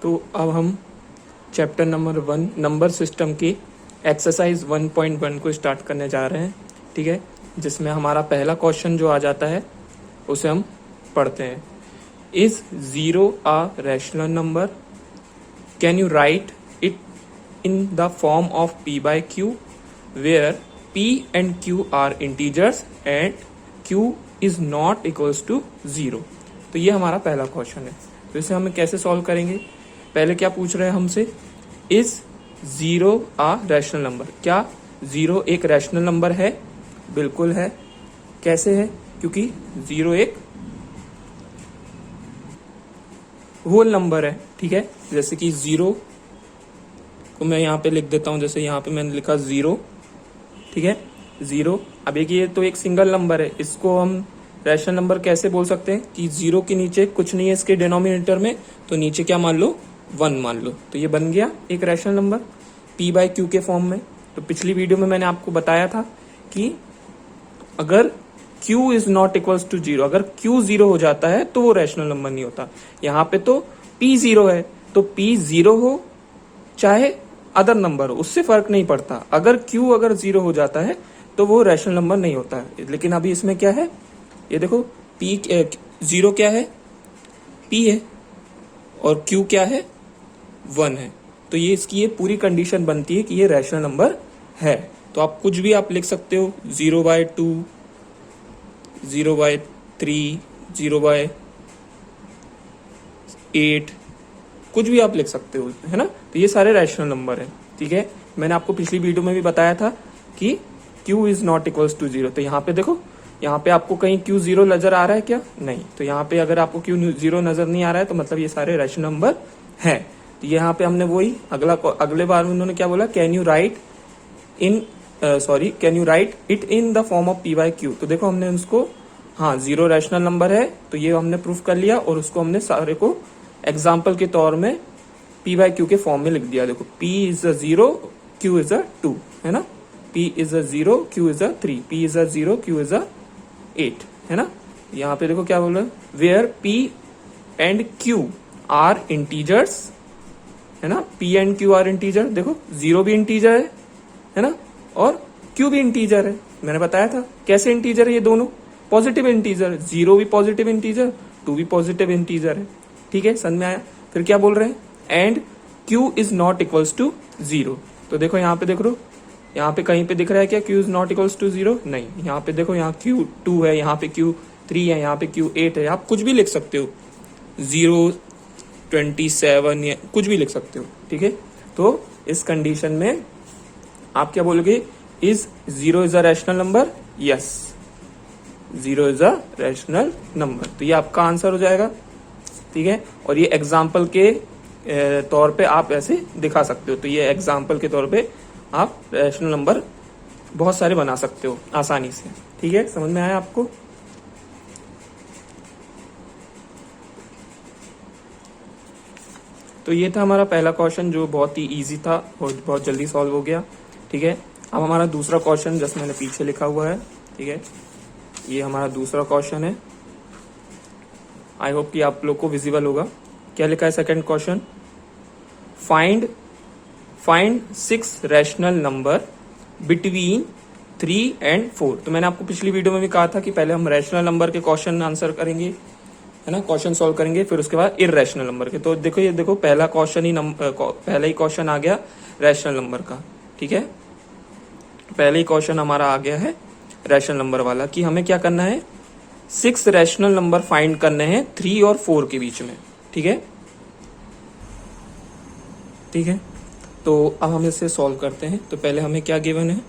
तो अब हम चैप्टर नंबर 1 नंबर सिस्टम की एक्सरसाइज 1.1 को स्टार्ट करने जा रहे हैं, ठीक है, जिसमें हमारा पहला क्वेश्चन जो आ जाता है उसे हम पढ़ते हैं। Is 0 a rational number? Can you write it in the form of p by q where p and q are integers and q is not equals to 0। तो ये हमारा पहला क्वेश्चन है। तो इसे हम कैसे सॉल्व करेंगे? पहले क्या पूछ रहे हैं हमसे, इज 0 अ रैशनल नंबर? क्या 0 एक रैशनल नंबर है? बिल्कुल है। कैसे है? क्योंकि 0 एक होल नंबर है, ठीक है। जैसे कि 0 को मैं यहाँ पे लिख देता हूँ, जैसे यहाँ पे मैंने लिखा 0, ठीक है, 0। अब एक ये तो एक सिंगल नंबर है, इसको हम रैशनल नंबर कैसे बोल सकते हैं कि 0 के नीचे कुछ नहीं है इसके डिनोमिनेटर में, तो नीचे क्या मान लो, 1 मान लो, तो ये बन गया एक rational number p by q के फॉर्म में। तो पिछली वीडियो में मैंने आपको बताया था कि अगर q is not equals to 0, अगर q 0 हो जाता है तो वो रैशनल नंबर नहीं होता। यहाँ पे तो p 0 है, तो p 0 हो चाहे अदर नंबर हो, उससे फर्क नहीं पड़ता। अगर q अगर 0 हो जाता है तो वो रैशनल नंबर नहीं होता है। लेकिन अभी इसमें क्या है, ये देखो, p 0 क्या है, p है, और q क्या है, 1 है। तो ये इसकी ये पूरी कंडीशन बनती है कि ये रैशनल नंबर है। तो आप कुछ भी आप लिख सकते हो, 0/2, 0/3, 0/8, कुछ भी आप लिख सकते हो, है ना। तो ये सारे रैशनल नंबर हैं, ठीक है। मैंने आपको पिछली वीडियो में भी बताया था कि q is not equals to 0। तो यहाँ पे देखो, यहाँ पे आपको कहीं q 0 नजर आ रहा है क्या? नहीं। तो यहाँ पे अगर आपको q 0 नजर नहीं आ रहा है तो मतलब ये सारे रैशनल नंबर हैं। तो यहाँ पे हमने वही अगले बार में उन्होंने क्या बोला, can you write it in the form of p by q। तो देखो हमने उसको, हाँ, 0 रैशनल नंबर है तो ये हमने प्रूफ कर लिया, और उसको हमने सारे को एग्जाम्पल के तौर में p by q के फॉर्म में लिख दिया। देखो, p is a 0, q is a 2, है ना, p is a 0, q is a 3, p is a 0, q is a 8, है ना। यहाँ पे देखो क्या बोला, where p and q are integers, है ना, p and q are integer. देखो 0 भी इंटीजर है ना, और q भी इंटीजर है। मैंने बताया था कैसे इंटीजर है ये दोनों, पॉजिटिव इंटीजर, 0 भी पॉजिटिव इंटीजर, 2 भी पॉजिटिव इंटीजर है, ठीक है, समझ में आया। फिर क्या बोल रहे हैं, and q is not equals to 0। तो देखो यहाँ पे, देखो यहाँ पे कहीं पे दिख रहा है क्या q is not equals to 0? नहीं। यहाँ पे देखो, यहाँ q2 है, यहाँ पे q3 है, यहाँ पे q8 है। आप कुछ भी लिख सकते हो, 0, 27 या कुछ भी लिख सकते हो, ठीक है। तो इस कंडीशन में आप क्या बोलोगे, is 0 is a rational number? Yes, 0 is a rational number. तो ये आपका आंसर हो जाएगा, ठीक है। और ये एग्जाम्पल के तौर पे आप ऐसे दिखा सकते हो। तो ये एग्जाम्पल के तौर पे आप रैशनल नंबर बहुत सारे बना सकते हो आसानी से, ठीक है। समझ में आया आपको? तो ये था हमारा पहला क्वेश्चन जो बहुत ही इजी था और बहुत जल्दी सॉल्व हो गया, ठीक है। अब हमारा दूसरा क्वेश्चन जैसे मैंने पीछे लिखा हुआ है, ठीक है, ये हमारा दूसरा क्वेश्चन है। आई होप कि आप लोग को विजिबल होगा। क्या लिखा है second question, find 6 rational number between 3 and 4। तो मैंने आपको पिछली वीडियो में भी कहा था कि पहले हम रैशनल नंबर के क्वेश्चन आंसर करेंगे, है ना, क्वेश्चन सॉल्व करेंगे, फिर उसके बाद इररेशनल नंबर के। तो देखो, ये देखो, पहला ही क्वेश्चन आ गया रैशनल नंबर का, ठीक है। पहले ही क्वेश्चन हमारा आ गया है रैशनल नंबर वाला कि हमें क्या करना है, 6 रैशनल नंबर फाइंड करने हैं 3 और 4 के बीच में, ठीक है, ठीक है। तो अब हम इसे सॉल्व करते हैं। तो पहले हमें क्या गिवन है,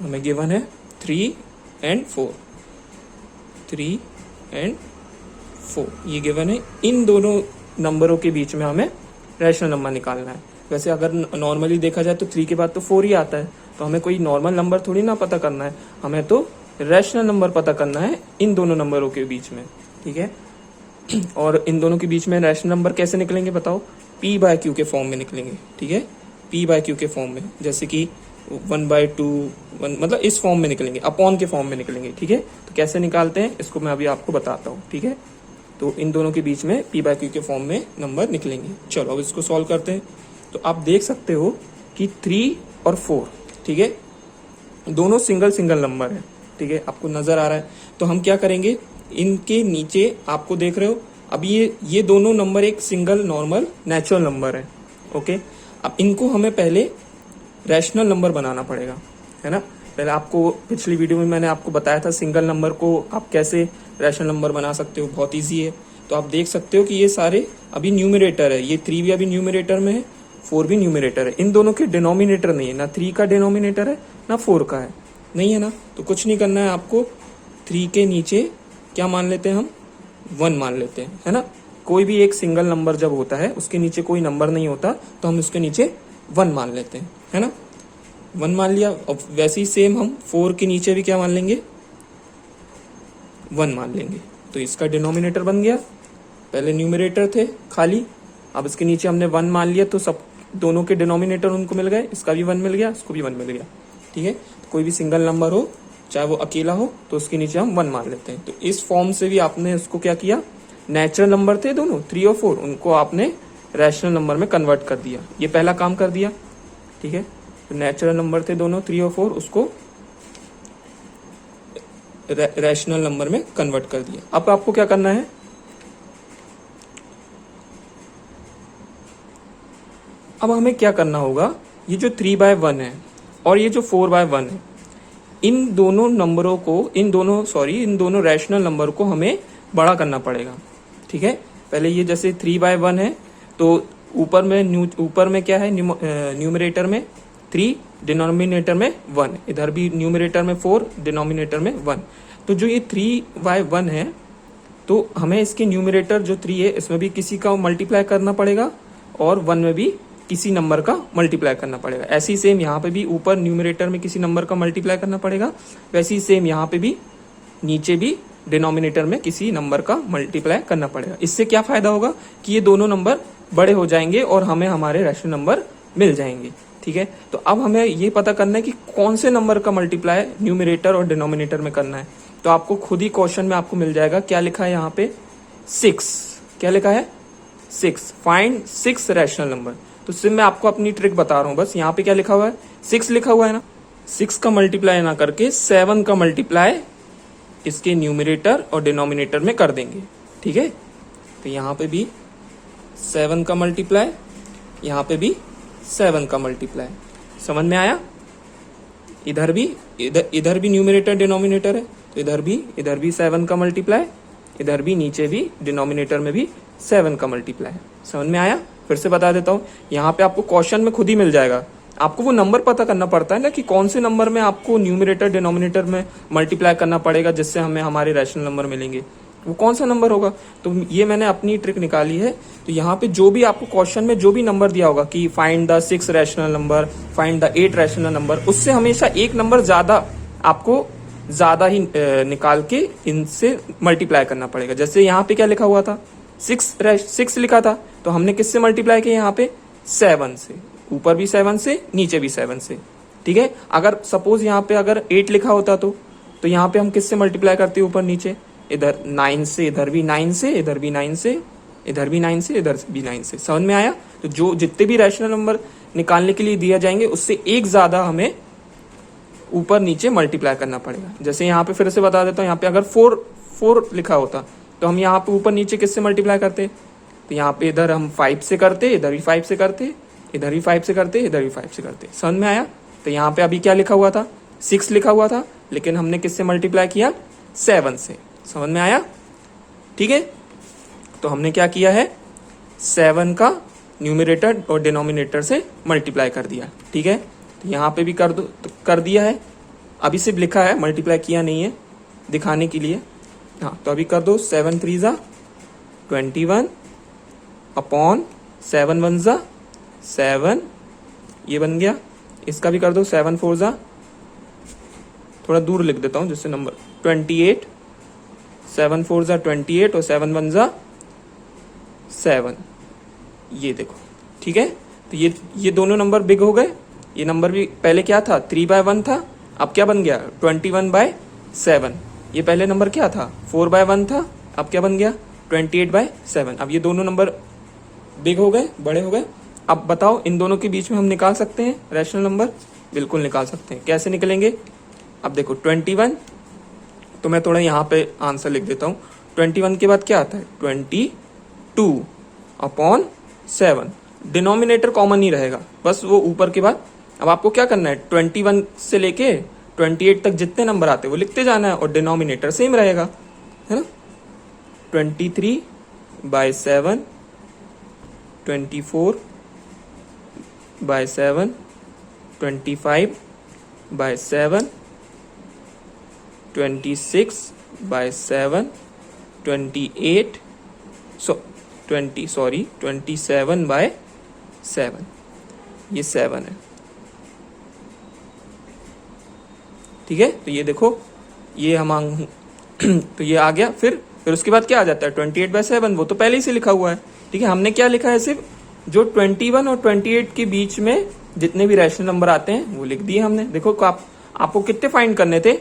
हमें गिवन है 3 and 4, 3 and 4 ये गिवन है। इन दोनों नंबरों के बीच में हमें रैशनल नंबर निकालना है। वैसे अगर नॉर्मली देखा जाए तो 3 के बाद तो 4 ही आता है, तो हमें कोई नॉर्मल नंबर थोड़ी ना पता करना है, हमें तो रैशनल नंबर पता करना है इन दोनों नंबरों के बीच में, ठीक है। और इन दोनों के बीच में रैशनल नंबर कैसे निकलेंगे बताओ, p by q के फॉर्म में निकलेंगे, ठीक है, p by q के फॉर्म में, जैसे कि 1/2, मतलब इस फॉर्म में निकलेंगे, अपॉन के फॉर्म में निकलेंगे, ठीक है। तो कैसे निकालते हैं इसको मैं अभी आपको बताता हूँ, ठीक है। तो इन दोनों के बीच में पी बाय क्यू के फॉर्म में नंबर निकलेंगे। चलो अब इसको सॉल्व करते हैं। तो आप देख सकते हो कि 3 और 4, ठीक है, दोनों सिंगल सिंगल नंबर है, ठीक है, आपको नजर आ रहा है। तो हम क्या करेंगे, इनके नीचे आपको देख रहे हो अब ये दोनों नंबर एक सिंगल नॉर्मल नेचुरल नंबर है, ओके। अब इनको हमें पहले रैशनल नंबर बनाना पड़ेगा, है ना। पहले आपको पिछली वीडियो में मैंने आपको बताया था सिंगल नंबर को आप कैसे रैशनल नंबर बना सकते हो, बहुत ईजी है। तो आप देख सकते हो कि ये सारे अभी न्यूमरेटर है, ये 3 भी अभी न्यूमरेटर में है, 4 भी न्यूमरेटर है। इन दोनों के डिनोमिनेटर नहीं है, ना 3 का डिनोमिनेटर है ना 4 का है, नहीं है ना। तो कुछ नहीं करना है आपको, 3 के नीचे क्या मान लेते हैं हम, 1 मान लेते हैं, है ना। कोई भी एक सिंगल नंबर जब होता है उसके नीचे कोई नंबर नहीं होता तो हम उसके नीचे 1 मान लेते हैं, है ना। 1 मान लिया। अब वैसे ही सेम हम 4 के नीचे भी क्या मान लेंगे, 1 मान लेंगे। तो इसका डिनोमिनेटर बन गया, पहले न्यूमरेटर थे खाली, अब इसके नीचे हमने 1 मान लिया तो सब दोनों के डिनोमिनेटर उनको मिल गए, इसका भी 1 मिल गया, इसको भी 1 मिल गया, ठीक है। तो कोई भी सिंगल नंबर हो चाहे वो अकेला हो तो उसके नीचे हम 1 मान लेते हैं। तो इस फॉर्म से भी आपने उसको क्या किया, नेचुरल नंबर थे दोनों 3 और 4, उनको आपने रैशनल नंबर में कन्वर्ट कर दिया, ये पहला काम कर दिया, ठीक है। तो नेचुरल नंबर थे दोनों 3 और 4, उसको रैशनल नंबर में कन्वर्ट कर दिया। अब आपको क्या करना है, अब हमें क्या करना होगा, ये जो 3/1 है और ये जो 4/1 है, इन दोनों नंबरों को, इन दोनों रैशनल नंबर को हमें बड़ा करना पड़ेगा, ठीक है। पहले ये जैसे 3/1 है तो ऊपर में क्या है, न्यूमरेटर में 3, डिनोमिनेटर में 1, इधर भी न्यूमरेटर में 4, डिनोमिनेटर में 1। तो जो ये 3/1 है तो हमें इसके न्यूमरेटर जो 3 है इसमें भी किसी का मल्टीप्लाई करना पड़ेगा और 1 में भी किसी नंबर का मल्टीप्लाई करना पड़ेगा। ऐसे ही सेम यहाँ पे भी ऊपर न्यूमरेटर में किसी नंबर का मल्टीप्लाई करना पड़ेगा, वैसे ही सेम यहाँ पे भी नीचे भी डिनोमिनेटर में किसी नंबर का मल्टीप्लाई करना पड़ेगा। इससे क्या फायदा होगा कि ये दोनों नंबर बड़े हो जाएंगे और हमें हमारे रैशनल नंबर मिल जाएंगे, ठीक है। तो अब हमें ये पता करना है कि कौन से नंबर का मल्टीप्लाई न्यूमरेटर और डिनोमिनेटर में करना है। तो आपको खुद ही क्वेश्चन में आपको मिल जाएगा, क्या लिखा है यहाँ पे, 6, क्या लिखा है 6, फाइंड 6 रैशनल नंबर। तो सिर्फ मैं आपको अपनी ट्रिक बता रहा हूँ, बस यहाँ पे क्या लिखा हुआ है, 6 लिखा हुआ है ना, 6 का मल्टीप्लाई ना करके 7 का मल्टीप्लाई इसके न्यूमरेटर और डिनोमिनेटर में कर देंगे, ठीक है। तो यहाँ पे भी 7 का मल्टीप्लाई, यहाँ पे भी 7 का मल्टीप्लाई, समझ में आया। इधर भी न्यूमरेटर डिनोमिनेटर है तो इधर भी 7 का मल्टीप्लाई, इधर भी नीचे भी डिनोमिनेटर में भी 7 का मल्टीप्लाई, समझ में आया। फिर से बता देता हूँ, यहाँ पे आपको क्वेश्चन में खुद ही मिल जाएगा, आपको वो नंबर पता करना पड़ता है ना कि कौन से नंबर में आपको न्यूमरेटर डिनोमिनेटर में मल्टीप्लाई करना पड़ेगा जिससे हमें हमारे रैशनल नंबर मिलेंगे, वो कौन सा नंबर होगा। तो ये मैंने अपनी ट्रिक निकाली है। तो यहाँ पे जो भी आपको क्वेश्चन में जो भी नंबर दिया होगा कि find the 6 rational number, find the 8 rational number, उससे हमेशा एक नंबर ज्यादा आपको ज्यादा ही निकाल के इनसे मल्टीप्लाई करना पड़ेगा। जैसे यहाँ पे क्या लिखा हुआ था, 6 लिखा था तो हमने किससे मल्टीप्लाई किया, यहाँ पे 7 से, ऊपर भी 7 से, नीचे भी 7 से, ठीक है। अगर सपोज यहाँ पे अगर 8 लिखा होता तो यहाँ पे हम किससे मल्टीप्लाई करते ऊपर नीचे, इधर 9 से, इधर भी 9 से, इधर भी 9 से, इधर भी 9 से, इधर भी 9 से, समझ में आया। तो जो जितने भी रैशनल नंबर निकालने के लिए दिया जाएंगे उससे एक ज्यादा हमें ऊपर नीचे मल्टीप्लाई करना पड़ेगा। जैसे यहाँ पे फिर से बता देता हूँ, यहाँ पे अगर 4 लिखा होता तो हम यहाँ पे ऊपर नीचे किससे मल्टीप्लाई करते, तो यहाँ पे इधर हम 5 से करते, इधर भी 5 से करते, इधर भी 5 से करते, इधर भी 5 से करते, समझ में आया। तो यहाँ पे अभी क्या लिखा हुआ था, 6 लिखा हुआ था, लेकिन हमने किससे मल्टीप्लाई किया, 7 से, समझ में आया, ठीक है। तो हमने क्या किया है, 7 का न्यूमरेटर और डिनोमिनेटर से मल्टीप्लाई कर दिया, ठीक है। तो यहाँ पे भी कर दिया है, अभी सिर्फ लिखा है, मल्टीप्लाई किया नहीं है, दिखाने के लिए। हाँ, तो अभी कर दो, 7 3 ज़ा 21 अपॉन 7 1 ज़ा 7, ये बन गया। इसका भी कर दो, 7 4 ज़ा, थोड़ा दूर लिख देता हूँ जिससे नंबर 28, 7 4 ज़ा 28 और 7 1 ज़ा 7, ये देखो, ठीक है। तो ये दोनों नंबर बिग हो गए। ये नंबर भी पहले क्या था, 3/1 था, अब क्या बन गया, 21/7। ये पहले नंबर क्या था, 4/1 था, अब क्या बन गया, 28/7। अब ये दोनों नंबर बिग हो गए, बड़े हो गए। अब बताओ इन दोनों के बीच में हम निकाल सकते हैं रैशनल नंबर? बिल्कुल निकाल सकते हैं। कैसे निकलेंगे? अब देखो 21, तो मैं थोड़ा यहाँ पे आंसर लिख देता हूँ। 21 के बाद क्या आता है? 22/7। डिनोमिनेटर कॉमन ही रहेगा, बस वो ऊपर के बाद। अब आपको क्या करना है? 21 से लेके 28 तक जितने नंबर आते हैं वो लिखते जाना है, और डिनोमिनेटर सेम रहेगा, है ना। 23/7, 24/7, 25/7, 26/7, 27/7, ये 7 है। ठीक है, तो ये देखो ये हम तो ये आ गया। फिर उसके बाद क्या आ जाता है? 28/7, वो तो पहले ही से लिखा हुआ है। ठीक है, हमने क्या लिखा है? सिर्फ जो 21 और 28 के बीच में जितने भी रैशनल नंबर आते हैं वो लिख दिए हमने। देखो आपको कितने फाइंड करने थे?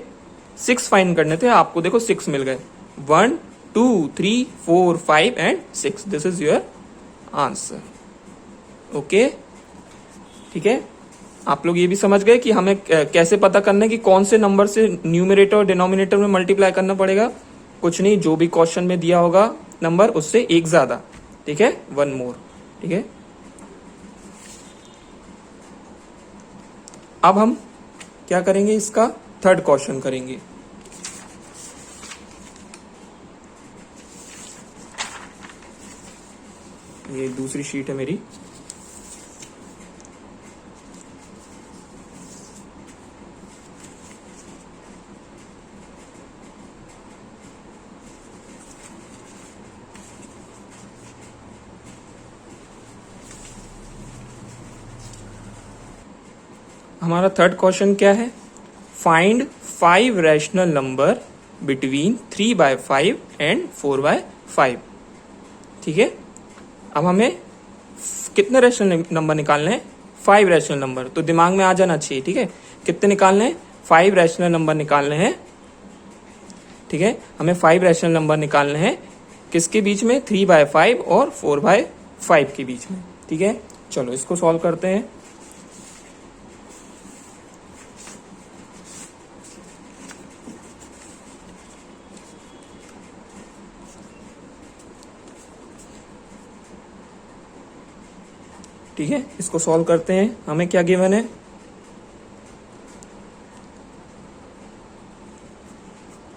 6 फाइंड करने थे। आपको देखो 6 मिल गए। 1 2 3 4 5 and 6। This is your answer. Okay, ठीक है। आप लोग ये भी समझ गए कि हमें कैसे पता करना है कि कौन से नंबर से न्यूमरेटर और डिनोमिनेटर में मल्टीप्लाई करना पड़ेगा। कुछ नहीं, जो भी क्वेश्चन में दिया होगा नंबर उससे एक ज्यादा। ठीक है, 1 मोर। ठीक है, अब हम क्या करेंगे? इसका थर्ड क्वेश्चन करेंगे। ये दूसरी शीट है मेरी। हमारा थर्ड क्वेश्चन क्या है? Find 5 rational number between 3/5 and 4/5। ठीक है, अब हमें कितने रैशनल नंबर निकालने हैं? 5 रैशनल नंबर। तो दिमाग में आ जाना चाहिए। ठीक है, कितने निकालने हैं? 5 रैशनल नंबर निकालने हैं। ठीक है, हमें 5 रैशनल नंबर निकालने हैं। किसके बीच में? 3/5 और 4/5 के बीच में। ठीक है, चलो इसको सॉल्व करते हैं। ठीक है, इसको सॉल्व करते हैं। हमें क्या गिवन है?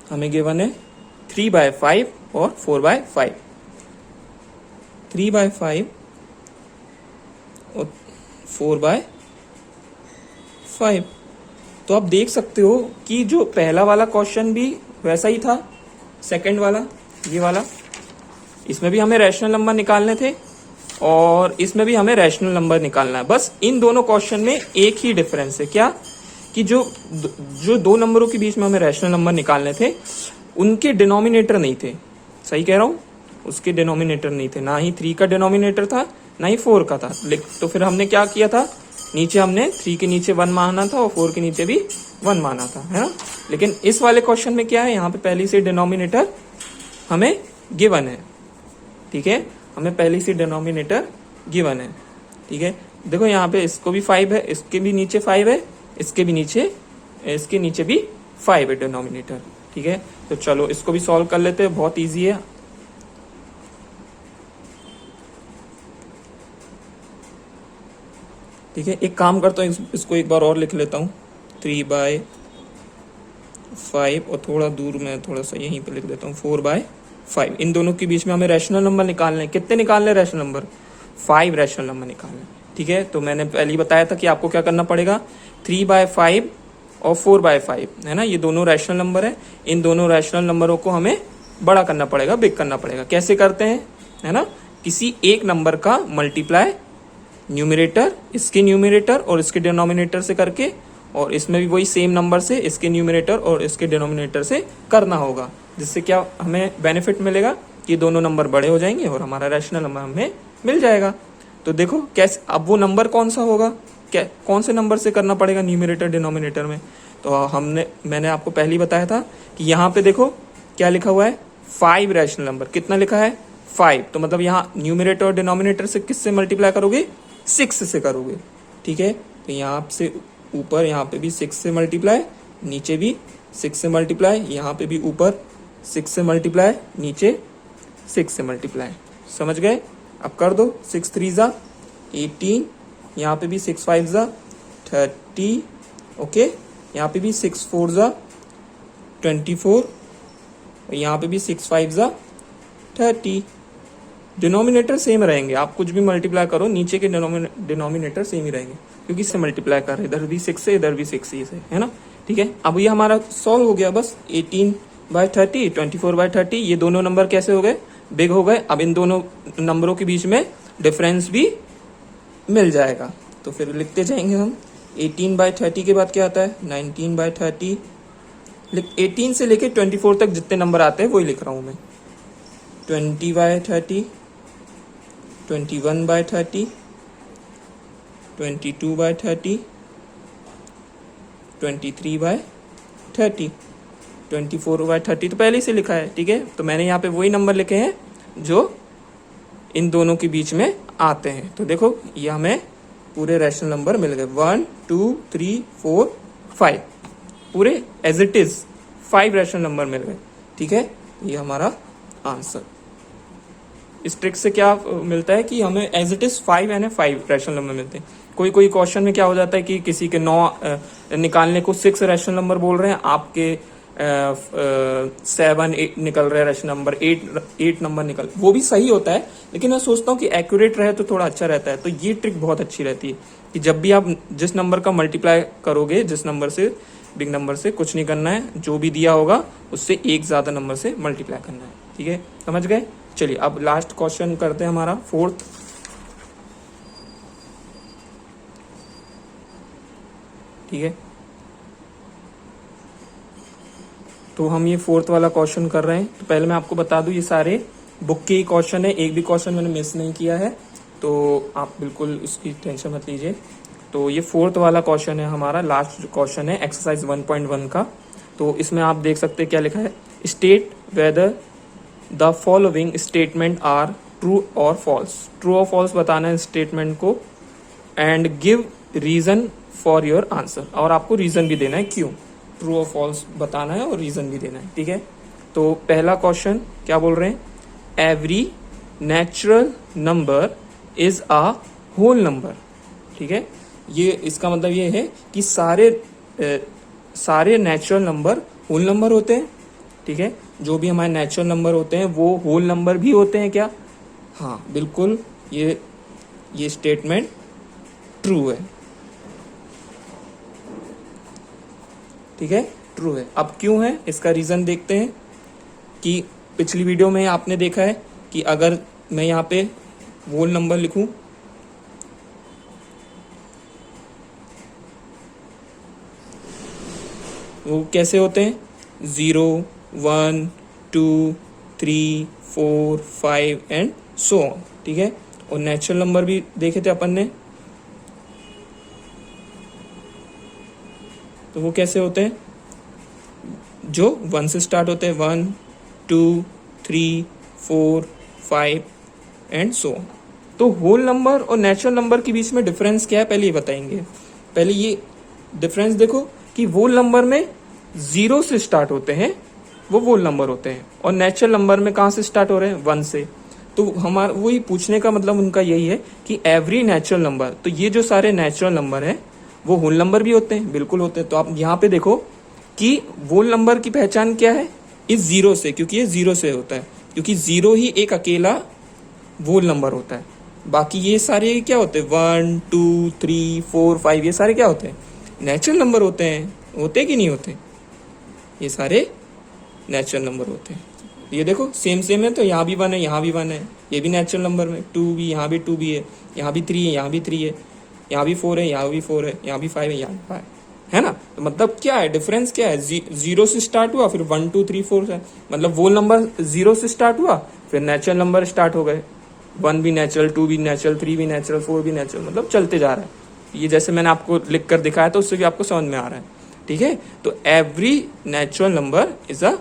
हमें गिवन है 3/5 और 4/5। 3/5 और 4/5। तो आप देख सकते हो कि जो पहला वाला क्वेश्चन भी वैसा ही था, सेकंड वाला, ये वाला, इसमें भी हमें रैशनल नंबर निकालने थे और इसमें भी हमें रैशनल नंबर निकालना है। बस इन दोनों क्वेश्चन में एक ही डिफरेंस है। क्या? कि जो दो नंबरों के बीच में हमें रैशनल नंबर निकालने थे उनके डिनोमिनेटर नहीं थे। सही कह रहा हूं, उसके डिनोमिनेटर नहीं थे। ना ही 3 का डिनोमिनेटर था, ना ही 4 का था। तो फिर हमने क्या किया था? नीचे हमने 3 के नीचे 1 माना था और 4 के नीचे भी 1 माना था, है ना। लेकिन इस वाले क्वेश्चन में क्या है? यहाँ पे पहले से डिनोमिनेटर हमें गिवन है। ठीक है, हमें पहले से डिनोमिनेटर गिवन है। ठीक है, देखो यहाँ पे इसको भी 5 है, इसके भी नीचे 5 है, इसके नीचे भी 5 है डिनोमिनेटर। ठीक है, तो चलो इसको भी सॉल्व कर लेते हैं। बहुत इजी है। ठीक है, एक काम करता हूँ, इसको एक बार और लिख लेता हूँ। 3/5 और थोड़ा दूर में थोड़ा सा यहीं पे लिख देता हूँ 4/5। इन दोनों के बीच में हमें रैशनल नंबर निकालने हैं। कितने निकालने? रैशनल नंबर 5 रैशनल नंबर निकालने। ठीक है, तो मैंने पहले ही बताया था कि आपको क्या करना पड़ेगा? 3/5 और 4/5, है ना, ये दोनों रैशनल नंबर है। इन दोनों रैशनल नंबरों को हमें बड़ा करना पड़ेगा, बिग करना पड़ेगा। कैसे करते हैं? है ना, किसी एक नंबर का मल्टीप्लाई न्यूमरेटर, इसके न्यूमरेटर और इसके डिनोमिनेटर से करके, और इसमें भी वही सेम नंबर से इसके न्यूमरेटर और इसके डिनोमिनेटर से करना होगा। जिससे क्या हमें बेनिफिट मिलेगा कि दोनों नंबर बड़े हो जाएंगे और हमारा रैशनल नंबर हमें मिल जाएगा। तो देखो कैसे, अब वो नंबर कौन सा होगा? क्या, कौन से नंबर से करना पड़ेगा न्यूमरेटर डिनोमिनेटर में? तो मैंने आपको पहले ही बताया था कि यहाँ पे देखो क्या लिखा हुआ है, 5 रैशनल नंबर, कितना लिखा है 5, तो मतलब यहाँ न्यूमरेटर और डिनोमिनेटर से किससे मल्टीप्लाई करोगे 6 से करोगे, ठीक है। तो यहाँ से ऊपर यहाँ पे भी 6 से मल्टीप्लाई, नीचे भी 6 से मल्टीप्लाई, यहाँ पे भी ऊपर 6 से मल्टीप्लाई, नीचे 6 से मल्टीप्लाई, समझ गए। अब कर दो, 6 3 ज़ा 18, यहाँ पे भी 6 5 ज़ा 30, ओके, यहाँ पे भी 6 4 ज़ा 24, यहाँ पे भी 6 5 ज़ा 30। डिनोमिनेटर सेम रहेंगे, आप कुछ भी मल्टीप्लाई करो नीचे के डिनोमिनेटर सेम ही रहेंगे, क्योंकि इससे मल्टीप्लाई कर रहे हैं, इधर भी 6 से इधर भी 6 से, है ना, ठीक है। अब ये हमारा सॉल्व हो गया बस। 18/30, 24/30, ये दोनों नंबर कैसे हो गए, बिग हो गए। अब इन दोनों नंबरों के बीच में डिफरेंस भी मिल जाएगा, तो फिर लिखते जाएंगे हम। 18/30 के बाद क्या आता है 19/30, 18 से लेके 24 तक जितने नंबर आते हैं वही लिख रहा हूँ मैं। 20/30, 21/30, 22/30, 23/30, 24/30 तो पहले से लिखा है, ठीक है। तो मैंने यहाँ पे वही नंबर लिखे हैं जो इन दोनों के बीच में आते हैं। तो देखो ये हमें पूरे रैशनल नंबर मिल गए, 1 2 3 4 5, पूरे as it is 5 rational number मिल गए, ठीक है। ये हमारा आंसर। इस ट्रिक से क्या मिलता है कि हमें एज इट इज 5 यानी 5 रैशनल नंबर मिलते हैं। कोई कोई क्वेश्चन में क्या हो जाता है कि किसी के 9 निकालने को 6 रैशनल नंबर बोल रहे हैं, आपके 7 8 निकल रहे हैं रैशनल नंबर, 8 नंबर निकल, वो भी सही होता है, लेकिन मैं सोचता हूँ कि एक्यूरेट रहे तो थोड़ा अच्छा रहता है। तो ये ट्रिक बहुत अच्छी रहती है कि जब भी आप जिस नंबर का मल्टीप्लाई करोगे, जिस नंबर से, बिग नंबर से कुछ नहीं करना है, जो भी दिया होगा उससे एक ज्यादा नंबर से मल्टीप्लाई करना है, ठीक है, समझ गए। चलिए अब लास्ट क्वेश्चन करते हैं हमारा 4th, ठीक है। तो हम ये 4th वाला क्वेश्चन कर रहे हैं। तो पहले मैं आपको बता दूं ये सारे बुक के ही क्वेश्चन है, एक भी क्वेश्चन मैंने मिस नहीं किया है, तो आप बिल्कुल उसकी टेंशन मत लीजिए। तो ये 4th वाला क्वेश्चन है हमारा, लास्ट क्वेश्चन है एक्सरसाइज 1.1 का। तो इसमें आप देख सकते हैं क्या लिखा है, state whether the following statement are true और फॉल्स। ट्रू और फॉल्स बताना है स्टेटमेंट को, and give reason for your answer, और आपको रीजन भी देना है क्यों, ट्रू और फॉल्स बताना है और रीजन भी देना है, ठीक है। तो पहला क्वेश्चन क्या बोल रहे हैं, every natural number is a whole number, ठीक है। ये इसका मतलब ये है कि सारे नेचुरल नंबर होल नंबर होते हैं, ठीक है। जो भी हमारे नेचुरल नंबर होते हैं वो होल नंबर भी होते हैं क्या, हाँ बिल्कुल, ये स्टेटमेंट ट्रू है, ठीक है, ट्रू है। अब क्यों है इसका रीजन देखते हैं कि पिछली वीडियो में आपने देखा है कि अगर मैं यहाँ पे होल नंबर लिखूं, वो कैसे होते हैं, 0 1 2 3 4 5 एंड सो ऑन, ठीक है। और नेचुरल नंबर भी देखे थे अपन ने, तो वो कैसे होते हैं, जो 1 से स्टार्ट होते हैं, 1 2 3 4 5 एंड सो ऑन। तो होल नंबर और नेचुरल नंबर के बीच में डिफरेंस क्या है पहले ये बताएंगे। पहले ये डिफरेंस देखो कि होल नंबर में 0 से स्टार्ट होते हैं, वो होल नंबर होते हैं, और नेचुरल नंबर में कहाँ से स्टार्ट हो रहे हैं, 1 से। तो हमारा वही पूछने का मतलब उनका यही है कि एवरी नेचुरल नंबर, तो ये जो सारे नेचुरल नंबर हैं वो होल नंबर भी होते हैं, बिल्कुल होते हैं। तो आप यहाँ पे देखो कि होल नंबर की पहचान क्या है, इस 0 से, क्योंकि ये 0 से होता है, क्योंकि 0 ही एक अकेला होल नंबर होता है। बाकी ये सारे क्या होते हैं, 1 2 3 4 5, ये सारे क्या होते हैं, नेचुरल नंबर होते हैं, होते कि नहीं होते, ये सारे नेचुरल नंबर होते हैं। ये देखो सेम सेम है, तो यहाँ भी 1 है, यहाँ भी 1 है, ये भी नेचुरल नंबर में, 2 भी, यहाँ भी 2 भी है, यहाँ भी 3 है, यहाँ भी 3 है, यहाँ भी 4 है, यहाँ भी 4 है, यहाँ भी 5 है, यहाँ भी 5 है ना। तो मतलब क्या है, डिफरेंस क्या है, 0 से स्टार्ट हुआ, फिर 1 2 3 4 है, मतलब वो नंबर 0 से स्टार्ट हुआ, फिर नेचुरल नंबर स्टार्ट हो गए, 1 भी नेचुरल, 2 भी नेचुरल, 3 भी नेचुरल, 4 भी नेचुरल, मतलब चलते जा रहा है। ये जैसे मैंने आपको लिख कर दिखाया तो उससे भी आपको समझ में आ रहा है, ठीक है। तो every natural number is a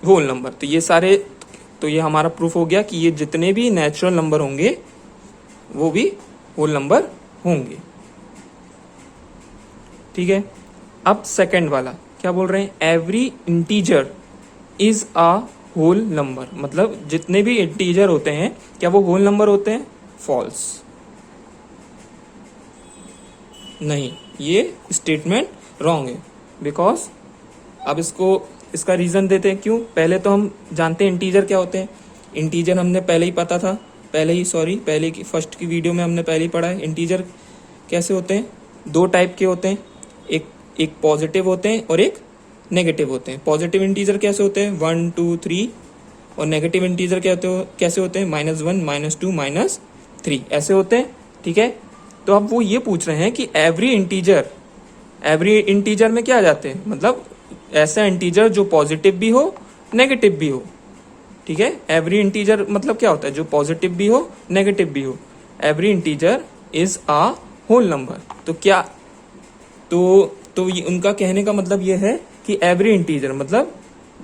whole number. तो ये सारे, तो ये हमारा प्रूफ हो गया कि ये जितने भी नेचुरल नंबर होंगे वो भी होल नंबर होंगे। ठीक है, अब सेकंड वाला क्या बोल रहे हैं, every integer is a whole number, मतलब जितने भी इंटीजर होते हैं क्या वो होल नंबर होते हैं? फॉल्स। नहीं, ये स्टेटमेंट रॉन्ग है, बिकॉज अब इसका रीजन देते हैं क्यों। पहले तो हम जानते हैं इंटीजर क्या होते हैं। इंटीजर हमने पहले ही पता था, पहले की फर्स्ट की वीडियो में हमने पहले ही पढ़ा है। इंटीजर कैसे होते हैं? दो टाइप के होते हैं, एक पॉजिटिव होते हैं और एक नेगेटिव होते हैं। पॉजिटिव इंटीजर कैसे होते हैं? 1 2 3, और नेगेटिव इंटीजर कैसे होते हैं? -1 -2 -3 ऐसे होते हैं। ठीक है, तो अब वो ये पूछ रहे हैं कि एवरी इंटीजर में क्या आ जाते हैं, मतलब ऐसा इंटीजर जो पॉजिटिव भी हो नेगेटिव भी हो। ठीक है, एवरी इंटीजर मतलब क्या होता है? जो पॉजिटिव भी हो नेगेटिव भी हो। Every integer is a whole number. तो क्या, तो ये उनका कहने का मतलब ये है कि एवरी इंटीजर मतलब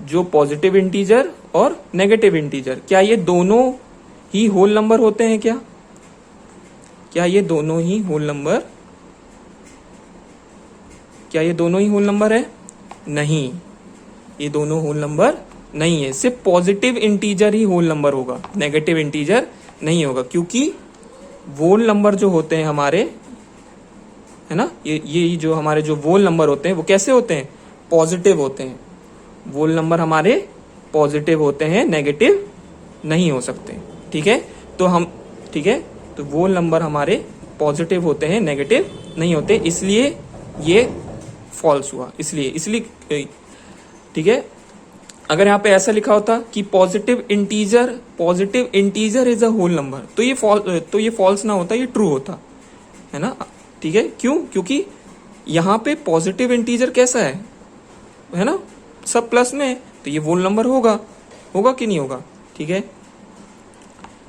जो पॉजिटिव इंटीजर और नेगेटिव इंटीजर, क्या ये दोनों ही होल नंबर होते हैं? क्या ये दोनों ही होल नंबर, क्या ये दोनों ही होल नंबर है? नहीं, ये दोनों होल नंबर नहीं है। सिर्फ पॉजिटिव इंटीजर ही होल नंबर होगा, नेगेटिव इंटीजर नहीं होगा, क्योंकि होल नंबर जो होते हैं हमारे, है ना, ये जो हमारे जो होल नंबर होते हैं वो कैसे होते हैं? पॉजिटिव होते हैं। होल नंबर हमारे पॉजिटिव होते हैं, नेगेटिव नहीं हो सकते। ठीक है, तो होल नंबर हमारे पॉजिटिव होते हैं, नेगेटिव नहीं होते, इसलिए ये फॉल्स हुआ। इसलिए ठीक है, अगर यहाँ पे ऐसा लिखा होता कि positive integer is a whole number, तो ये फॉल्स ना होता, ये ट्रू होता, है ना। ठीक है, क्यों? क्योंकि यहाँ पे पॉजिटिव इंटीजर कैसा है ना, सब प्लस में है, तो ये होल नंबर होगा कि नहीं होगा? ठीक है,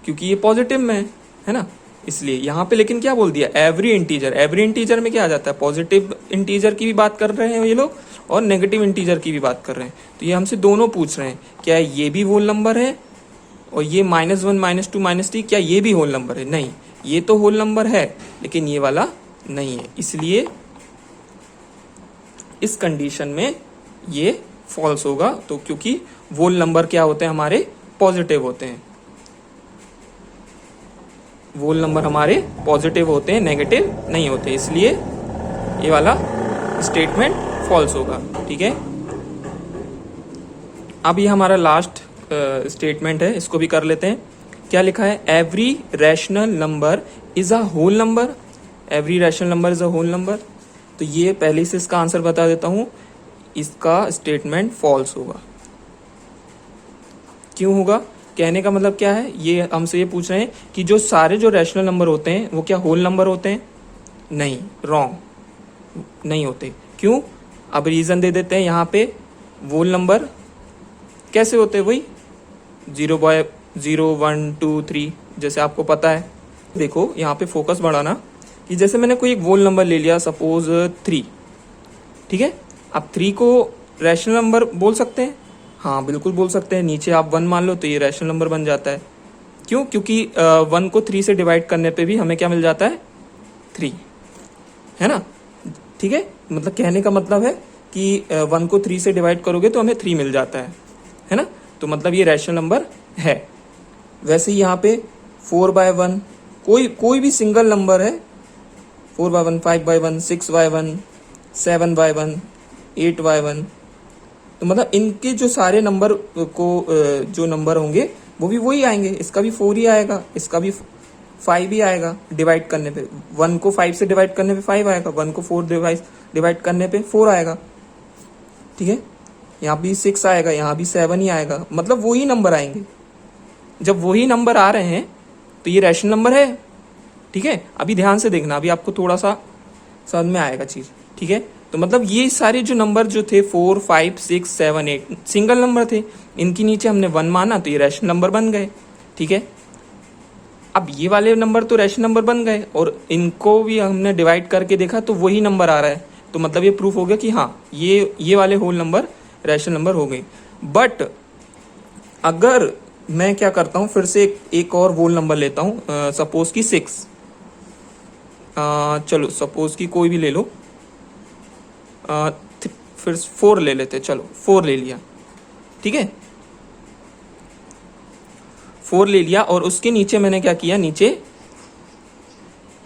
क्योंकि ये पॉजिटिव में है ना, इसलिए यहाँ पे लेकिन क्या बोल दिया? एवरी इंटीजर में क्या आ जाता है? पॉजिटिव इंटीजर की भी बात कर रहे हैं ये लोग और नेगेटिव इंटीजर की भी बात कर रहे हैं। तो ये हमसे दोनों पूछ रहे हैं, क्या ये भी होल नंबर है? और ये -1 -2 -3, क्या ये भी होल नंबर है? नहीं, ये तो होल नंबर है लेकिन ये वाला नहीं है, इसलिए इस कंडीशन में ये फॉल्स होगा। तो क्योंकि होल नंबर क्या होते हैं? हमारे पॉजिटिव होते हैं। होल नंबर हमारे पॉजिटिव होते हैं, नेगेटिव नहीं होते, इसलिए ये वाला स्टेटमेंट फॉल्स होगा। ठीक है, अब ये हमारा लास्ट स्टेटमेंट है, इसको भी कर लेते हैं। क्या लिखा है? Every rational number is a whole number. Every rational number is a whole number. तो ये पहले से इसका आंसर बता देता हूं, इसका स्टेटमेंट फॉल्स होगा। क्यों होगा? कहने का मतलब क्या है, ये हमसे ये पूछ रहे हैं कि जो सारे जो रैशनल नंबर होते हैं वो क्या होल नंबर होते हैं? नहीं, रॉन्ग, नहीं होते। क्यों? अब रीजन दे देते हैं यहाँ पे। होल नंबर कैसे होते हैं? वही 0 1 2 3, जैसे आपको पता है। देखो यहाँ पे फोकस बढ़ाना कि जैसे मैंने कोई एक होल नंबर ले लिया, सपोज 3। ठीक है, अब 3 को रैशनल नंबर बोल सकते हैं? हाँ, बिल्कुल बोल सकते हैं। नीचे आप 1 मान लो तो ये रैशनल नंबर बन जाता है। क्यों? क्योंकि 1 को 3 से डिवाइड करने पे भी हमें क्या मिल जाता है? 3, है ना। ठीक है, मतलब कहने का मतलब है कि 1 को 3 से डिवाइड करोगे तो हमें 3 मिल जाता है ना। तो मतलब ये रैशनल नंबर है। वैसे ही यहाँ पे 4/1 कोई भी सिंगल नंबर है, 4/1, 5/1, 6/1, 7/1, 8/1, तो मतलब इनके जो सारे नंबर को जो नंबर होंगे वो भी वही आएंगे। इसका भी 4 ही आएगा, इसका भी 5 ही आएगा। डिवाइड करने पे 1 को 5 से डिवाइड करने पे 5 आएगा, 1 को 4 डिवाइड करने पे 4 आएगा। ठीक है, यहाँ भी 6 आएगा, यहाँ भी 7 ही आएगा, मतलब वही नंबर आएंगे। जब वही नंबर आ रहे हैं तो ये रैशनल नंबर है। ठीक है, अभी ध्यान से देखना, अभी आपको थोड़ा सा समझ में आएगा चीज। ठीक है, तो मतलब ये सारे जो नंबर जो थे 4 5 6 7 8 सिंगल नंबर थे, इनके नीचे हमने 1 माना तो ये रैशनल नंबर बन गए। ठीक है, अब ये वाले नंबर तो रैशनल नंबर बन गए और इनको भी हमने डिवाइड करके देखा तो वही नंबर आ रहा है, तो मतलब ये प्रूफ हो गया कि हाँ ये वाले होल नंबर रैशनल नंबर हो गए। बट अगर मैं क्या करता हूँ, फिर से एक और वोल नंबर लेता हूँ, सपोज की 6, चलो सपोज की कोई भी ले लो, फिर 4 ले लेते, चलो 4 ले लिया, ठीक है, 4 ले लिया और उसके नीचे मैंने क्या किया, नीचे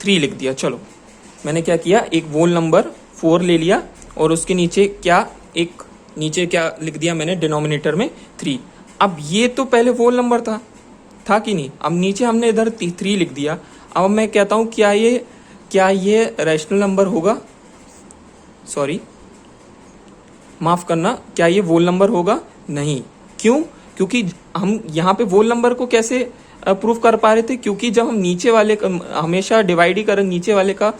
3 लिख दिया। चलो मैंने क्या किया, एक वोल नंबर 4 ले लिया और उसके नीचे क्या, एक नीचे क्या लिख दिया मैंने, डिनोमिनेटर में 3। अब ये तो पहले वोल नंबर था कि नहीं, अब नीचे हमने इधर 3 लिख दिया। अब मैं कहता हूँ क्या ये रैशनल नंबर होगा, सॉरी माफ करना, क्या ये वोल नंबर होगा? नहीं। क्यों? क्योंकि हम यहाँ पे वोल नंबर को कैसे प्रूव कर पा रहे थे, क्योंकि जब हम नीचे वाले का हमेशा डिवाइड ही कर रहे, नीचे वाले का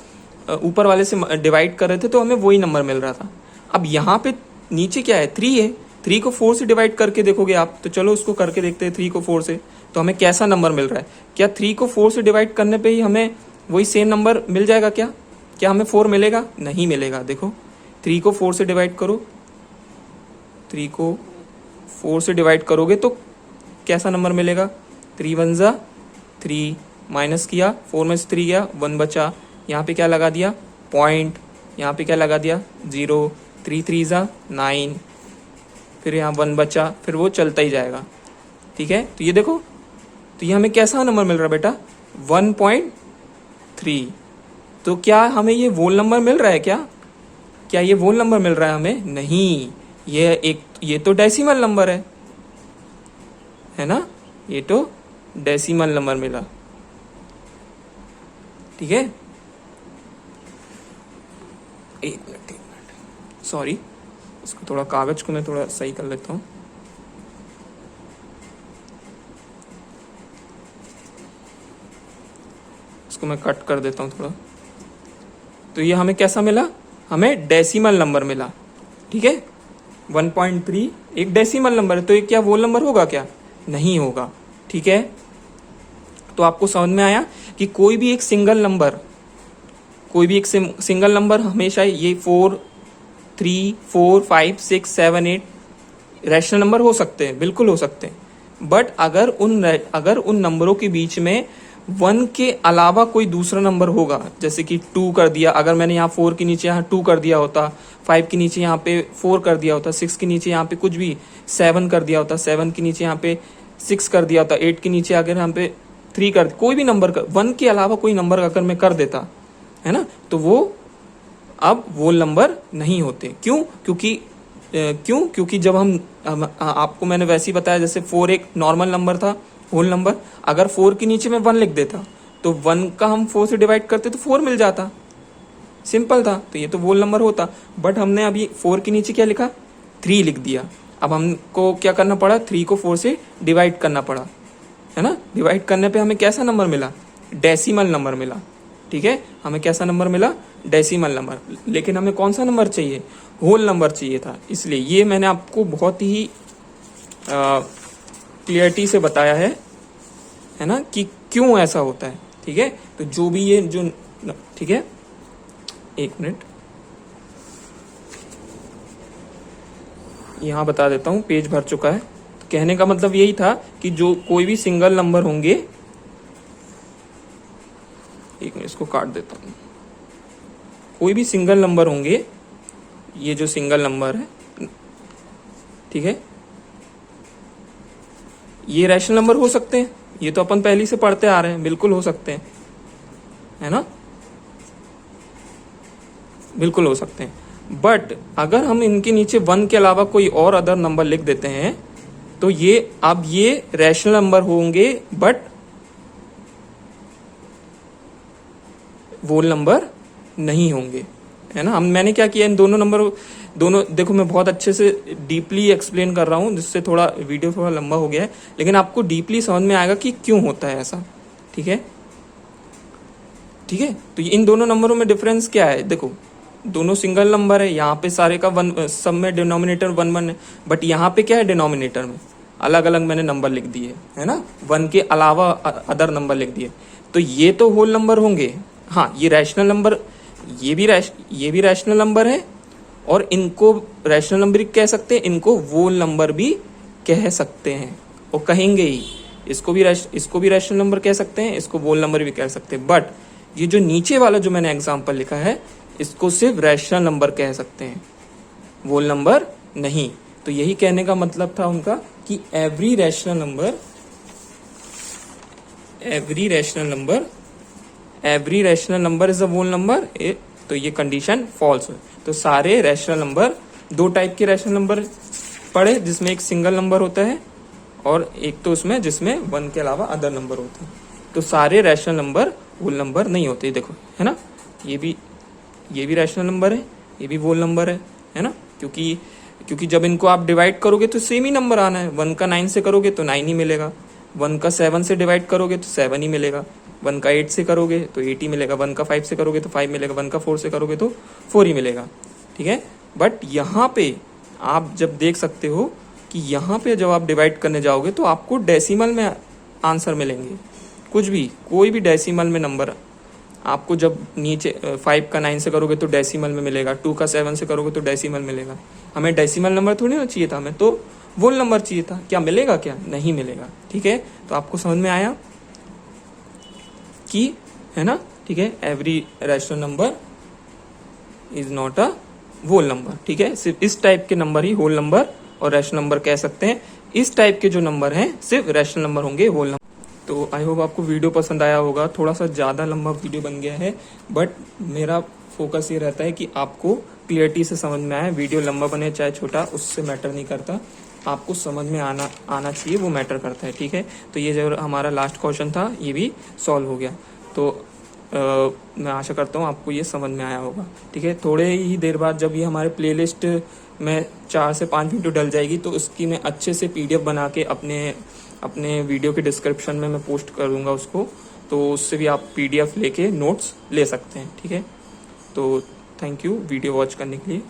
ऊपर वाले से डिवाइड कर रहे थे तो हमें वही नंबर मिल रहा था। अब यहाँ पे नीचे क्या है, 3 है, 3 को 4 से डिवाइड करके देखोगे आप, तो चलो उसको करके देखते हैं 3 को 4 से, तो हमें कैसा नंबर मिल रहा है। क्या 3 को 4 से डिवाइड करने पे ही हमें वही सेम नंबर मिल जाएगा? क्या हमें 4 मिलेगा? नहीं मिलेगा। देखो 3 को 4 से डिवाइड करो, 3 को 4 से डिवाइड करोगे तो कैसा नंबर मिलेगा? 3 1 जा 3, माइनस किया, 4 में से 3 गया, 1 बचा, यहाँ पे क्या लगा दिया, पॉइंट, यहाँ पे क्या लगा दिया, 0, 3 3 जा 9, फिर यहाँ 1 बचा, फिर वो चलता ही जाएगा। ठीक है, तो ये देखो, तो ये हमें कैसा नंबर मिल रहा है बेटा, 1.3। तो क्या हमें ये वोल नंबर मिल रहा है? क्या ये वोल नंबर मिल रहा है हमें? नहीं, ये तो डेसिमल नंबर है ना, ये तो डेसिमल नंबर मिला। ठीक है, एक मिनट, सॉरी, इसको थोड़ा कागज को मैं थोड़ा सही कर लेता हूँ। इसको मैं कट कर देता हूँ थोड़ा। तो ये हमें कैसा मिला? हमें डेसिमल नंबर मिला। ठीक है, 1.3 एक डेसिमल नंबर है, तो ये क्या वोल नंबर होगा? क्या नहीं होगा। ठीक है, तो आपको समझ में आया कि कोई भी एक सिंगल नंबर हमेशा ये 4 3 4 5 6 7 8 रैशनल नंबर हो सकते हैं, बिल्कुल हो सकते हैं। बट अगर उन नंबरों के बीच में 1 के अलावा कोई दूसरा नंबर होगा, जैसे कि 2 कर दिया, अगर मैंने यहाँ 4 के नीचे यहाँ 2 कर दिया होता, 5 के नीचे यहाँ पे 4 कर दिया होता, 6 के नीचे यहाँ पे कुछ भी 7 कर दिया होता, 7 के नीचे यहाँ पे 6 कर दिया होता, 8 के नीचे अगर यहाँ पे 3 कर, कोई भी नंबर 1 के अलावा कोई नंबर अगर मैं कर देता है ना, तो वो अब वोल नंबर नहीं होते। क्योंकि जब हम आपको मैंने वैसे ही बताया, जैसे 4 एक नॉर्मल नंबर था, होल नंबर, अगर 4 के नीचे में 1 लिख देता तो 1 का हम 4 से डिवाइड करते तो 4 मिल जाता, सिंपल था, तो ये तो वोल नंबर होता। बट हमने अभी 4 के नीचे क्या लिखा, 3 लिख दिया। अब हमको क्या करना पड़ा, 3 को 4 से डिवाइड करना पड़ा, है ना। डिवाइड करने पे हमें कैसा नंबर मिला, डेसिमल नंबर मिला। ठीक है, हमें कैसा नंबर मिला, डेसिमल नंबर। लेकिन हमें कौन सा नंबर चाहिए, होल नंबर चाहिए था। इसलिए ये मैंने आपको बहुत ही क्लियरिटी से बताया है ना, कि क्यों ऐसा होता है। ठीक है, तो जो भी ये जो, ठीक है, एक मिनट यहाँ बता देता हूँ, पेज भर चुका है। तो कहने का मतलब यही था कि जो कोई भी सिंगल नंबर होंगे, एक मिनट इसको काट देता हूँ, कोई भी सिंगल नंबर होंगे, ये जो सिंगल नंबर है, ठीक है, ये रैशनल नंबर हो सकते हैं, ये तो अपन पहले से पढ़ते आ रहे हैं, बिल्कुल हो सकते हैं, है ना, बिल्कुल हो सकते हैं। बट अगर हम इनके नीचे 1 के अलावा कोई और अदर नंबर लिख देते हैं, तो ये रैशनल नंबर होंगे, बट वोल नंबर नहीं होंगे, है ना। मैंने क्या किया, इन दोनों देखो, मैं बहुत अच्छे से डीपली एक्सप्लेन कर रहा हूँ, जिससे थोड़ा वीडियो थोड़ा लंबा हो गया है, लेकिन आपको डीपली समझ में आएगा कि क्यों होता है ऐसा। ठीक है, तो इन दोनों नंबरों में डिफरेंस क्या है, देखो दोनों सिंगल नंबर है, यहाँ पे सारे का 1, सब में डिनोमिनेटर 1 1 है, बट यहाँ पे क्या है, डिनोमिनेटर में अलग अलग मैंने नंबर लिख दिए, है ना, 1 के अलावा अदर नंबर लिख दिए, तो ये तो होल नंबर होंगे। हाँ, ये रैशनल नंबर, ये भी रैशनल नंबर है, और इनको रैशनल नंबर कह सकते हैं, इनको वोल नंबर भी कह सकते हैं। और कहेंगे ही। इसको भी रैशनल नंबर कह सकते हैं, इसको वोल नंबर भी कह सकते हैं, बट ये जो नीचे वाला जो मैंने एग्जांपल लिखा है इसको सिर्फ रैशनल नंबर कह सकते हैं, वोल नंबर नहीं। तो यही कहने का मतलब था उनका कि every rational number is a whole number. तो ये कंडीशन फॉल्स है। तो सारे रैशनल नंबर, दो टाइप के रैशनल नंबर पढ़े, जिसमें एक सिंगल नंबर होता है और एक तो उसमें जिसमें 1 के अलावा अदर नंबर होते हैं। तो सारे रैशनल नंबर वोल नंबर नहीं होते, देखो है ना। ये भी रैशनल नंबर है, ये भी वोल नंबर है ना। क्योंकि जब इनको आप डिवाइड करोगे तो सेम ही नंबर आना है। 1 का 9 से करोगे तो 9 ही मिलेगा, 1 का 7 से डिवाइड करोगे तो 7 ही मिलेगा, 1 का 8 से करोगे तो 8 ही मिलेगा, 1 का 5 से करोगे तो 5 मिलेगा, 1 का 4 से करोगे तो 4 ही मिलेगा, ठीक है। बट यहाँ पे आप जब देख सकते हो कि यहाँ पे जब आप डिवाइड करने जाओगे तो आपको डेसिमल में आंसर मिलेंगे। कुछ भी, कोई भी डेसिमल में नंबर आपको, जब नीचे 5 का 9 से करोगे तो डेसिमल में मिलेगा, 2 का 7 से करोगे तो डेसिमल मिलेगा। हमें डेसिमल नंबर थोड़ी ना चाहिए था, हमें तो वोल नंबर चाहिए था। क्या मिलेगा? क्या नहीं मिलेगा, ठीक है। तो आपको समझ में आया कि, है ना, ठीक है। Every rational number is not a whole number, ठीक है। सिर्फ इस टाइप के नंबर ही होल नंबर और रैशनल नंबर कह सकते हैं। इस टाइप के जो नंबर हैं सिर्फ रैशनल नंबर होंगे, होल नंबर। तो आई होप आपको वीडियो पसंद आया होगा। थोड़ा सा ज़्यादा लंबा वीडियो बन गया है, बट मेरा फोकस ये रहता है कि आपको क्लियरिटी से समझ में आए। वीडियो लंबा बने चाहे छोटा, उससे मैटर नहीं करता, आपको समझ में आना चाहिए, वो मैटर करता है, ठीक है। तो ये जो हमारा लास्ट क्वेश्चन था ये भी सॉल्व हो गया। तो मैं आशा करता हूँ आपको ये समझ में आया होगा, ठीक है। थोड़े ही देर बाद जब ये हमारे प्लेलिस्ट में 4 से 5 वीडियो डल जाएगी तो उसकी मैं अच्छे से PDF बना के अपने वीडियो के डिस्क्रिप्शन में मैं पोस्ट करूँगा उसको, तो उससे भी आप PDF लेके नोट्स ले सकते हैं, ठीक है। तो थैंक यू वीडियो वॉच करने के लिए।